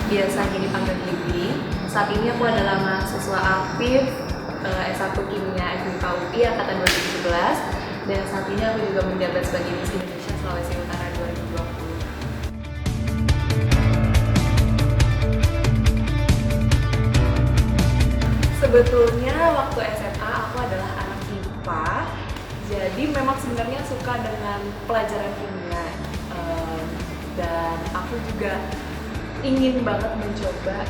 biasanya dipanggil Gibi. Saat ini aku adalah mahasiswa aktif S1 Kimia FMIPA UI angkatan 2017, dan saat ini aku juga menjabat sebagai Miss Indonesia Sulawesi Utara 2020. Sebetulnya waktu SMA aku adalah anak IPA, jadi memang sebenarnya suka dengan pelajaran kimia. Dan aku juga ingin banget mencoba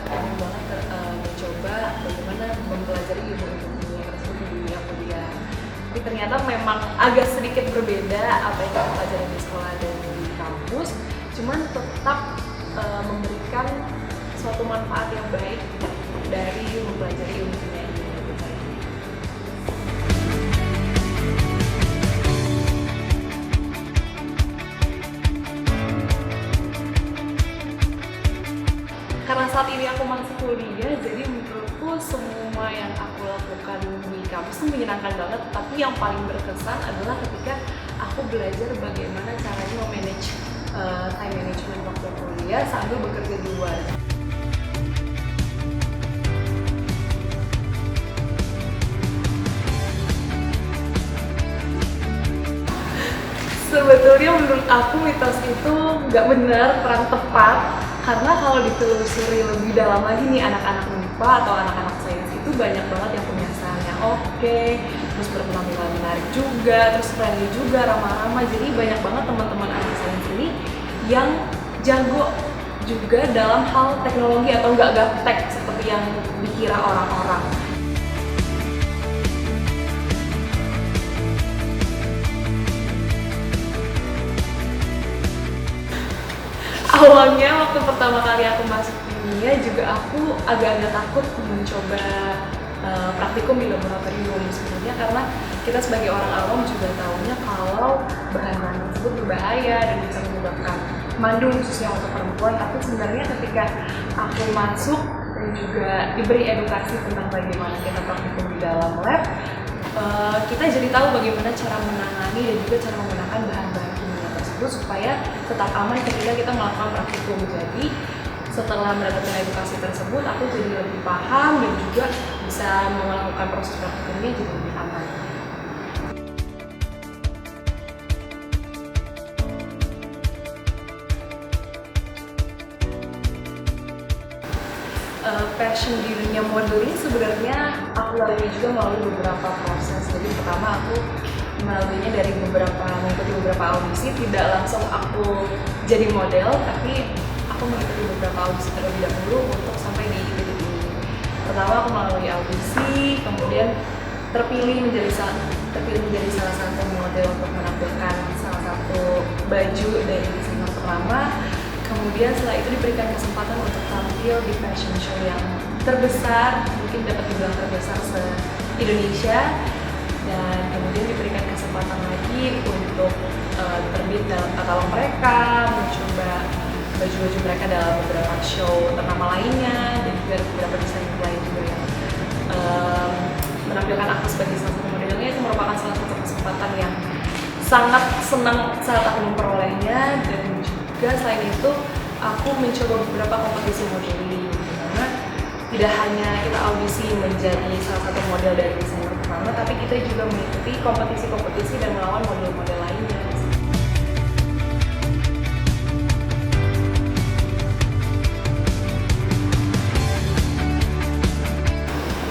bagaimana mempelajari ilmu-ilmu kimia tersebut di dunia kuliah. Tapi ternyata memang agak sedikit berbeda apa yang kita pelajari di sekolah dan di kampus, cuman tetap memberikan suatu manfaat yang baik dari mempelajari ilmu kimia ini. Karena saat ini aku masih kuliah, jadi menurutku semua yang aku lakukan di kampus itu menyenangkan banget. Tapi yang paling berkesan adalah ketika aku belajar bagaimana caranya memanage time management waktu kuliah sambil bekerja di luar. Sebetulnya menurut aku mitos itu nggak benar, kurang tepat, karena kalau ditelusuri lebih dalam lagi nih, anak-anak MIPA atau anak-anak sains itu banyak banget yang punya stylenya oke, terus berpenampilan menarik juga, terus friendly juga, ramah-ramah. Jadi banyak banget teman-teman anak sains ini yang jago juga dalam hal teknologi atau nggak gaptek seperti yang dikira orang-orang. Awalnya waktu pertama kali aku masuk kimia juga aku agak-agak takut mencoba praktikum di laboratorium sebenarnya, karena kita sebagai orang awam juga tahunya kalau bahan-bahan tersebut berbahaya dan bisa menyebabkan mandul khususnya untuk perempuan. Tapi sebenarnya ketika aku masuk dan juga diberi edukasi tentang bagaimana kita praktikum di dalam lab, kita jadi tahu bagaimana cara menangani dan juga cara menggunakan bahan-bahan kimia tersebut supaya tetap aman ketika kita melakukan praktikum. Jadi setelah mendapatkan edukasi tersebut, aku jadi lebih paham dan juga bisa melakukan proses praktikumnya jadi lebih aman. Passion di dunia modeling sebenarnya aku lalui juga melalui beberapa proses. Jadi pertama aku melaluinya dari mengikuti beberapa audisi, tidak langsung aku jadi model, tapi aku mengikuti beberapa audisi terlebih dahulu untuk sampai di titik ini. Pertama aku melalui audisi, kemudian terpilih menjadi salah satu model untuk menampilkan salah satu baju dari desainer pertama. Kemudian setelah itu diberikan kesempatan untuk tampil di fashion show yang terbesar, mungkin dapat dibilang terbesar se-Indonesia, dan kemudian diberikan kesempatan lagi untuk terbit dalam katalog mereka, mencoba baju-baju mereka dalam beberapa show ternama lainnya, dan juga beberapa desain lain juga yang menampilkan aku sebagai salah satu modelnya. Itu merupakan salah satu kesempatan yang sangat senang saat aku memperolehnya. Dan juga selain itu aku mencoba beberapa kompetisi modeling, dimana tidak hanya kita audisi menjadi salah satu model dari desainer pertama, tapi kita juga mengikuti kompetisi-kompetisi dan melawan model-model lainnya.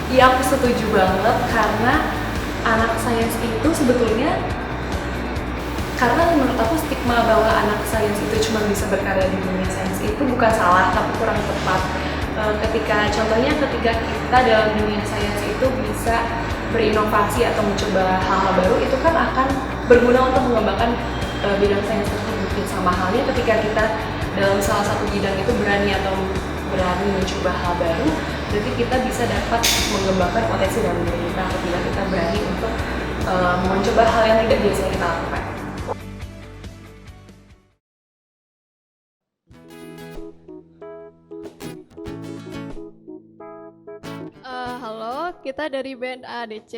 Iya, aku setuju banget, karena anak sains itu sebetulnya, karena menurut aku stigma bahwa anak sains itu cuma bisa berkarya di dunia sains itu bukan salah, tapi kurang tepat. Contohnya ketika kita dalam dunia sains itu bisa berinovasi atau mencoba hal-hal baru, itu kan akan berguna untuk mengembangkan bidang sains tersebut. Sama halnya ketika kita dalam salah satu bidang itu berani mencoba hal baru, berarti kita bisa dapat mengembangkan potensi dalam diri kita ketika kita berani untuk mencoba hal yang tidak biasa kita lakukan. Halo, kita dari band ADC.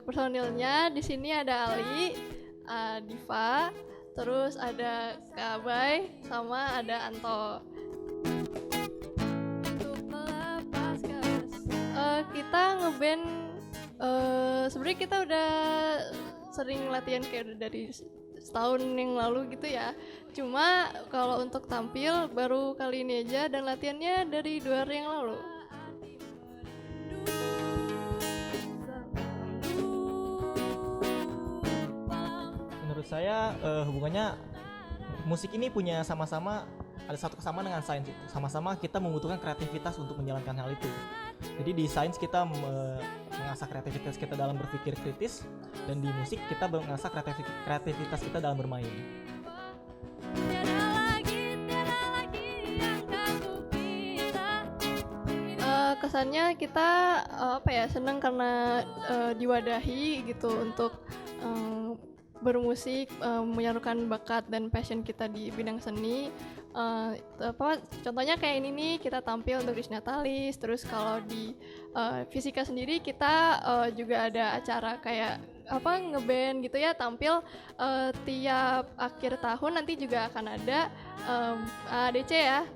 Personilnya di sini ada Ali, Diva, terus ada Kak Bay, sama ada Anto. kita ngeband sebenarnya kita udah sering latihan kayak udah dari setahun yang lalu gitu ya. Cuma kalau untuk tampil baru kali ini aja dan latihannya dari 2 hari yang lalu. Menurut saya hubungannya musik ini punya sama-sama ada satu kesamaan dengan sains itu. Sama-sama kita membutuhkan kreativitas untuk menjalankan hal itu. Jadi di sains kita mengasah kreativitas kita dalam berpikir kritis, dan di musik kita mengasah kreativitas kita dalam bermain. Kesannya kita senang karena diwadahi gitu untuk bermusik, menyalurkan bakat dan passion kita di bidang seni. Contohnya kayak ini nih, kita tampil untuk Dish Natalis. Terus kalau di fisika sendiri kita juga ada acara kayak ngeband gitu ya, tampil tiap akhir tahun. Nanti juga akan ada ADC ya.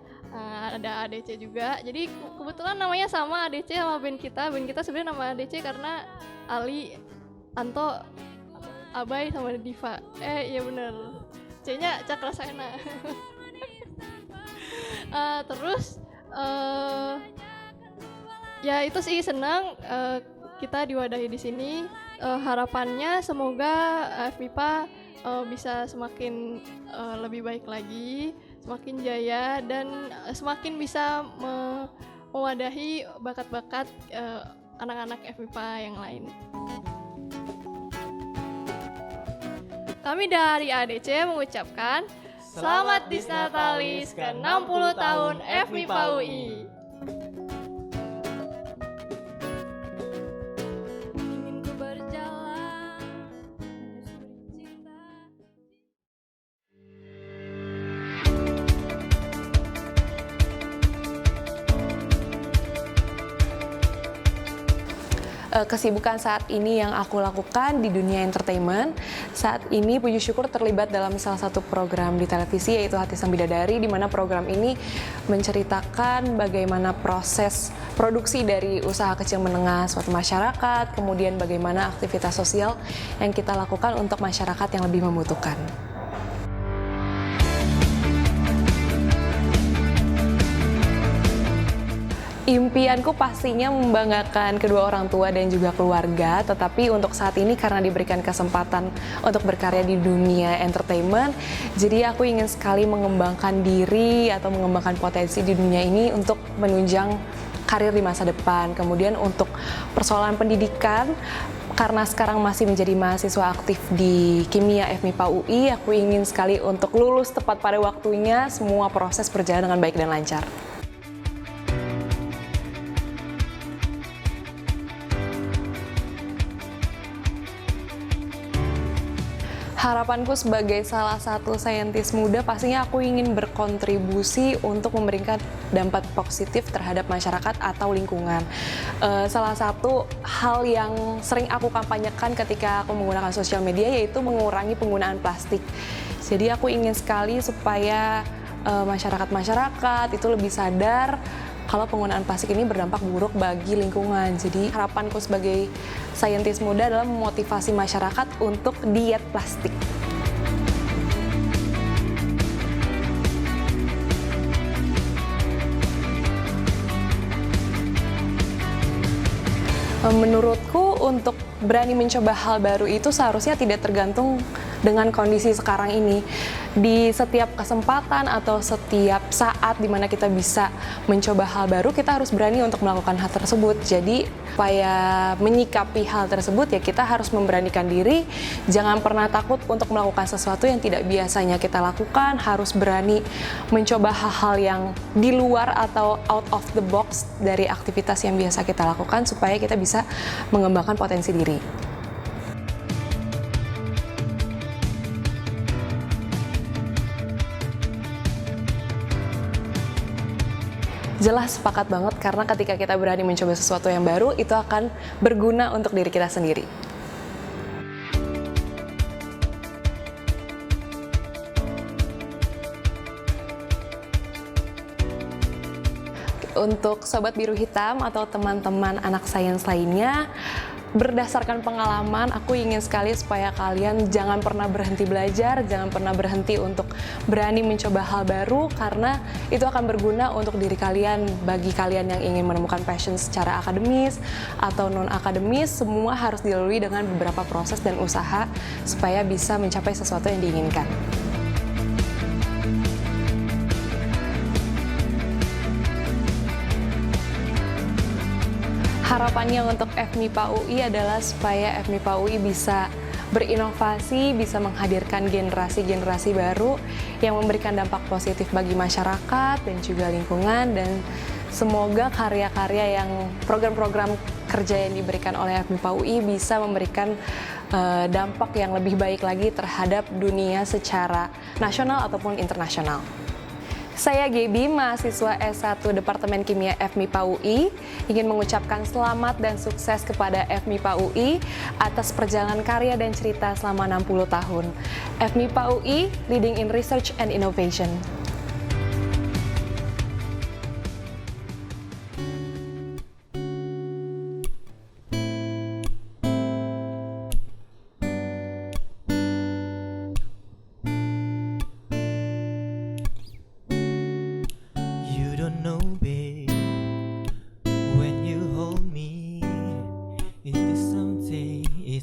Ada ADC juga. Jadi kebetulan namanya sama, ADC sama band kita. Band kita sebenarnya nama ADC karena Ali, Anto, Abai sama Diva. Iya bener. C-nya Cakrasena. Terus ya itu sih senang kita diwadahi di sini. Harapannya semoga FMIPA bisa semakin lebih baik lagi, semakin jaya, dan semakin bisa mewadahi bakat-bakat anak-anak FMIPA yang lain. Kami dari ADC mengucapkan selamat Dish Natalis ke 60 tahun FMIPA UI. Ingin ku berjalan menyusuri cinta. Kesibukan saat ini yang aku lakukan di dunia entertainment. Saat ini puji syukur terlibat dalam salah satu program di televisi, yaitu Hati Sang Bidadari, di mana program ini menceritakan bagaimana proses produksi dari usaha kecil menengah suatu masyarakat, kemudian bagaimana aktivitas sosial yang kita lakukan untuk masyarakat yang lebih membutuhkan. Impianku pastinya membanggakan kedua orang tua dan juga keluarga, tetapi untuk saat ini karena diberikan kesempatan untuk berkarya di dunia entertainment, jadi aku ingin sekali mengembangkan diri atau mengembangkan potensi di dunia ini untuk menunjang karir di masa depan. Kemudian untuk persoalan pendidikan, karena sekarang masih menjadi mahasiswa aktif di Kimia FMIPA UI, aku ingin sekali untuk lulus tepat pada waktunya, semua proses berjalan dengan baik dan lancar. Harapanku sebagai salah satu saintis muda, pastinya aku ingin berkontribusi untuk memberikan dampak positif terhadap masyarakat atau lingkungan. Salah satu hal yang sering aku kampanyekan ketika aku menggunakan sosial media yaitu mengurangi penggunaan plastik. Jadi aku ingin sekali supaya masyarakat itu lebih sadar kalau penggunaan plastik ini berdampak buruk bagi lingkungan. Jadi harapanku sebagai saintis muda adalah memotivasi masyarakat untuk diet plastik. Menurutku untuk berani mencoba hal baru itu seharusnya tidak tergantung dengan kondisi sekarang ini. Di setiap kesempatan atau setiap saat di mana kita bisa mencoba hal baru, kita harus berani untuk melakukan hal tersebut. Jadi, supaya menyikapi hal tersebut ya kita harus memberanikan diri. Jangan pernah takut untuk melakukan sesuatu yang tidak biasanya kita lakukan. Harus berani mencoba hal-hal yang di luar atau out of the box dari aktivitas yang biasa kita lakukan supaya kita bisa mengembangkan potensi diri. Jelas sepakat banget, karena ketika kita berani mencoba sesuatu yang baru, itu akan berguna untuk diri kita sendiri. Untuk Sobat Biru Hitam atau teman-teman anak sains lainnya, berdasarkan pengalaman, aku ingin sekali supaya kalian jangan pernah berhenti belajar, jangan pernah berhenti untuk berani mencoba hal baru, karena itu akan berguna untuk diri kalian. Bagi kalian yang ingin menemukan passion secara akademis atau non-akademis, semua harus dilalui dengan beberapa proses dan usaha supaya bisa mencapai sesuatu yang diinginkan. Harapannya untuk FMIPA UI adalah supaya FMIPA UI bisa berinovasi, bisa menghadirkan generasi-generasi baru yang memberikan dampak positif bagi masyarakat dan juga lingkungan, dan semoga karya-karya yang program-program kerja yang diberikan oleh FMIPA UI bisa memberikan dampak yang lebih baik lagi terhadap dunia secara nasional ataupun internasional. Saya Gaby, mahasiswa S1 Departemen Kimia FMIPA UI, ingin mengucapkan selamat dan sukses kepada FMIPA UI atas perjalanan karya dan cerita selama 60 tahun. FMIPA UI, Leading in Research and Innovation.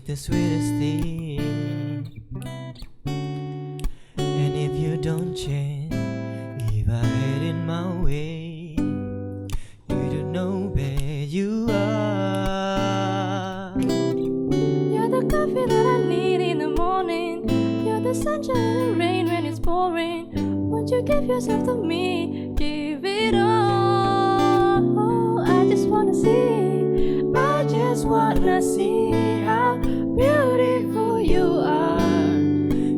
The sweetest thing, and if you don't change, if I head in my way, you don't know where you are. You're the coffee that I need in the morning. You're the sunshine and the rain when it's pouring. Won't you give yourself to me? Give it all. I just wanna see. I just wanna see how beautiful you are.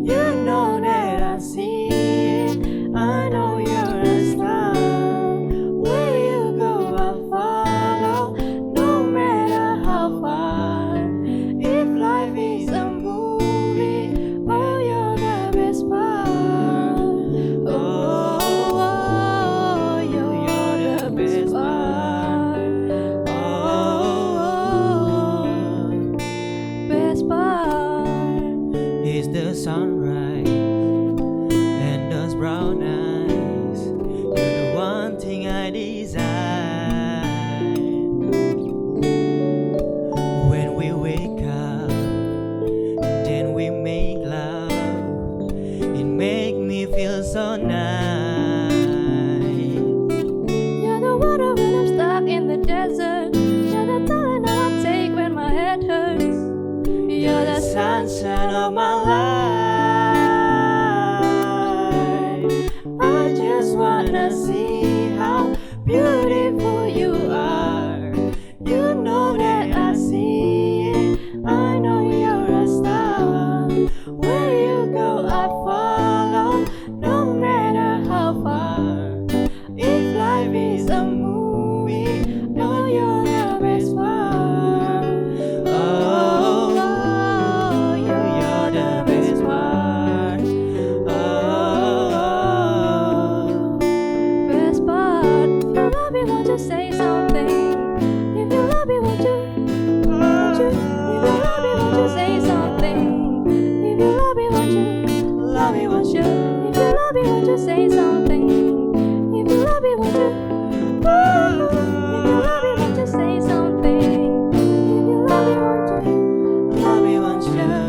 You know that I see it. I know you're a star. Where you go, I'll follow, no matter how far. If life is a movie, oh, you're the best part. Oh, oh, you're the best part. Oh, best part Is the sunrise and those brown eyes. You're the one thing I desire. When we wake up, then we make love. It make me feel so nice. You're the water when I'm stuck in the desert. You're the talent I'll take when my head hurts. You're the Sunshine of my life. I just wanna see how beautiful you are. You know that I see it. I know you're a star. Where you go, I follow, no matter how far. If life is a movie, know you're the best part. Oh, you're the best part. Oh, best part. If you love me, won't you say something? If you love me, won't you? Won't you? If you love me, won't you say something? If you love me, won't you? love me, won't you? If you love me, won't you say something? If you love me, won't you? If you love me, won't you say something? If you love me, won't you? Love me, won't you?